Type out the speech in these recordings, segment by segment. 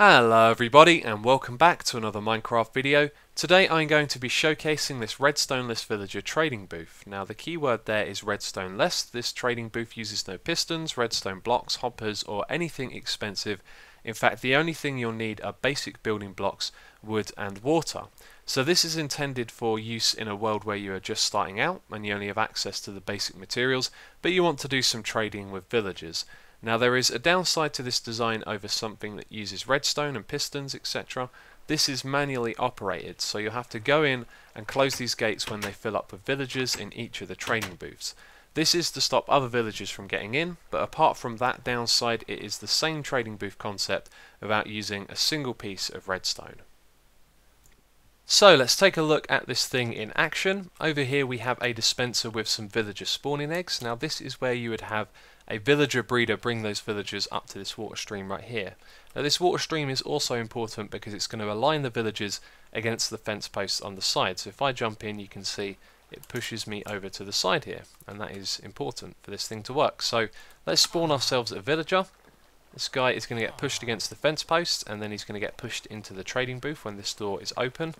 Hello everybody and welcome back to another Minecraft video. Today I'm going to be showcasing this Redstoneless villager trading booth. Now the keyword there is Redstoneless. This trading booth uses no pistons, redstone blocks, hoppers or anything expensive. In fact, the only thing you'll need are basic building blocks, wood and water. So this is intended for use in a world where you are just starting out and you only have access to the basic materials, but you want to do some trading with villagers. Now there is a downside to this design over something that uses redstone and pistons, etc. This is manually operated, so you'll have to go in and close these gates when they fill up with villagers in each of the trading booths. This is to stop other villagers from getting in, but apart from that downside, it is the same trading booth concept without using a single piece of redstone. So let's take a look at this thing in action. Over here we have a dispenser with some villager spawning eggs. Now this is where you would have a villager breeder bring those villagers up to this water stream right here. Now this water stream is also important because it's going to align the villagers against the fence posts on the side. So if I jump in, you can see it pushes me over to the side here, and that is important for this thing to work. So let's spawn ourselves a villager. This guy is going to get pushed against the fence posts, and then he's going to get pushed into the trading booth when this door is open.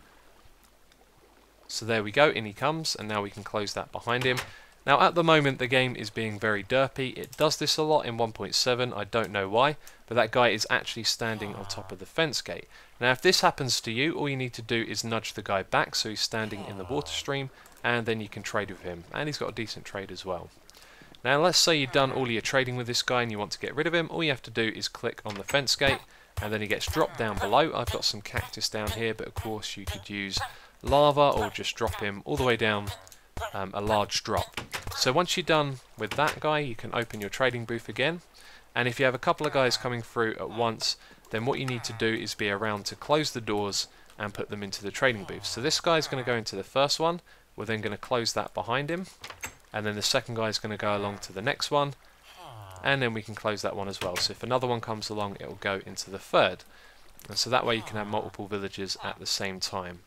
So there we go, in he comes, and now we can close that behind him. Now at the moment the game is being very derpy. It does this a lot in 1.7, I don't know why, but that guy is actually standing on top of the fence gate. Now if this happens to you, all you need to do is nudge the guy back so he's standing in the water stream, and then you can trade with him, and he's got a decent trade as well. Now let's say you've done all your trading with this guy and you want to get rid of him. All you have to do is click on the fence gate, and then he gets dropped down below. I've got some cactus down here, but of course you could use lava or just drop him all the way down a large drop. So once you're done with that guy, you can open your trading booth again, and if you have a couple of guys coming through at once, then what you need to do is be around to close the doors and put them into the trading booth. So this guy's going to go into the first one, we're then going to close that behind him, and then the second guy is going to go along to the next one, and then we can close that one as well. So if another one comes along, it will go into the third, and so that way you can have multiple villagers at the same time.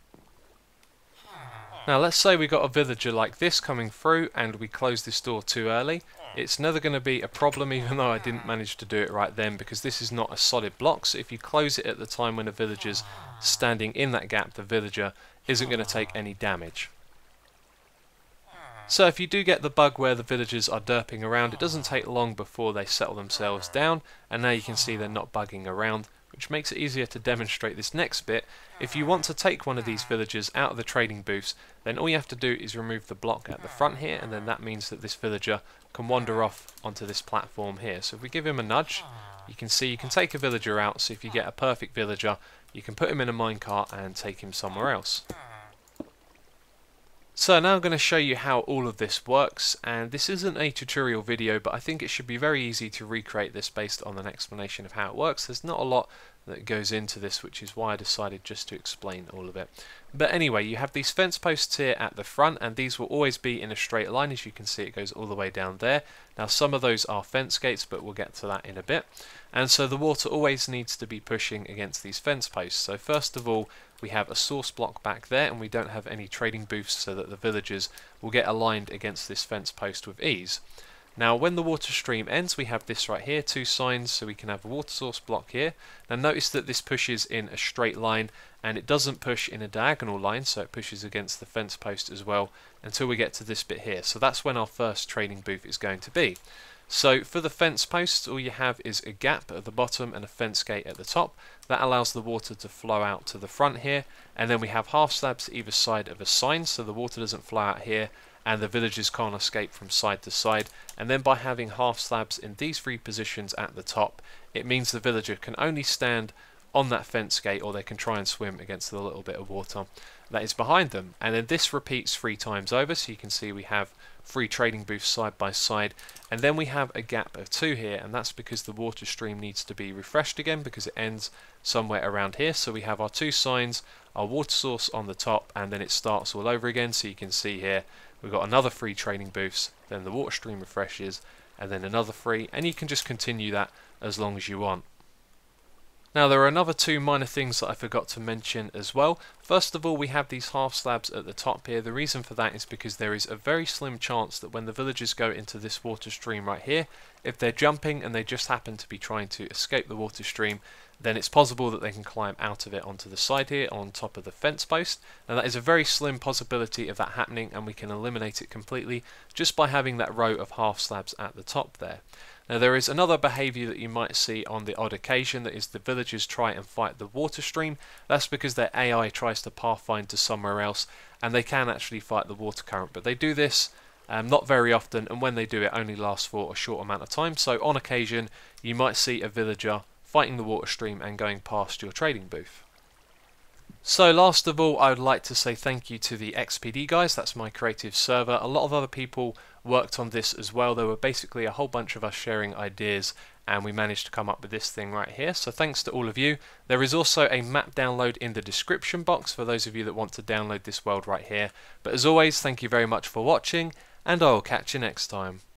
Now let's say we got a villager like this coming through and we close this door too early. It's never going to be a problem, even though I didn't manage to do it right then, because this is not a solid block. So if you close it at the time when a villager's standing in that gap, the villager isn't going to take any damage. So if you do get the bug where the villagers are derping around, it doesn't take long before they settle themselves down, and now you can see they're not bugging around, which makes it easier to demonstrate this next bit. If you want to take one of these villagers out of the trading booths, then all you have to do is remove the block at the front here, and then that means that this villager can wander off onto this platform here. So if we give him a nudge, you can see you can take a villager out. So if you get a perfect villager, you can put him in a minecart and take him somewhere else. So now I'm going to show you how all of this works, and this isn't a tutorial video, but I think it should be very easy to recreate this based on an explanation of how it works. There's not a lot that goes into this, which is why I decided just to explain all of it. But anyway, you have these fence posts here at the front, and these will always be in a straight line. As you can see, it goes all the way down there. Now some of those are fence gates, but we'll get to that in a bit. And so the water always needs to be pushing against these fence posts. So first of all, we have a source block back there, and we don't have any trading booths so that the villagers will get aligned against this fence post with ease. Now when the water stream ends, we have this right here, two signs, so we can have a water source block here. Now notice that this pushes in a straight line, and it doesn't push in a diagonal line, so it pushes against the fence post as well until we get to this bit here. So that's when our first trading booth is going to be. So for the fence posts, all you have is a gap at the bottom and a fence gate at the top. That allows the water to flow out to the front here, and then we have half slabs either side of a sign, so the water doesn't flow out here and the villagers can't escape from side to side. And then by having half slabs in these three positions at the top, it means the villager can only stand on that fence gate, or they can try and swim against the little bit of water that is behind them. And then this repeats 3 times over, so you can see we have 3 trading booths side by side, and then we have a gap of 2 here, and that's because the water stream needs to be refreshed again because it ends somewhere around here. So we have our 2 signs, our water source on the top, and then it starts all over again. So you can see here we've got another 3 trading booths, then the water stream refreshes, and then another 3, and you can just continue that as long as you want. Now there are another 2 minor things that I forgot to mention as well. First of all, we have these half slabs at the top here. The reason for that is because there is a very slim chance that when the villagers go into this water stream right here, if they're jumping and they just happen to be trying to escape the water stream, then it's possible that they can climb out of it onto the side here on top of the fence post. Now that is a very slim possibility of that happening, and we can eliminate it completely just by having that row of half slabs at the top there. Now there is another behaviour that you might see on the odd occasion, that is the villagers try and fight the water stream. That's because their AI tries to pathfind to somewhere else, and they can actually fight the water current, but they do this not very often, and when they do it only lasts for a short amount of time. So on occasion you might see a villager fighting the water stream and going past your trading booth. So last of all, I would like to say thank you to the XPD guys. That's my creative server. A lot of other people worked on this as well. There were basically a whole bunch of us sharing ideas, and we managed to come up with this thing right here. So thanks to all of you. There is also a map download in the description box for those of you that want to download this world right here. But as always, thank you very much for watching, and I'll catch you next time.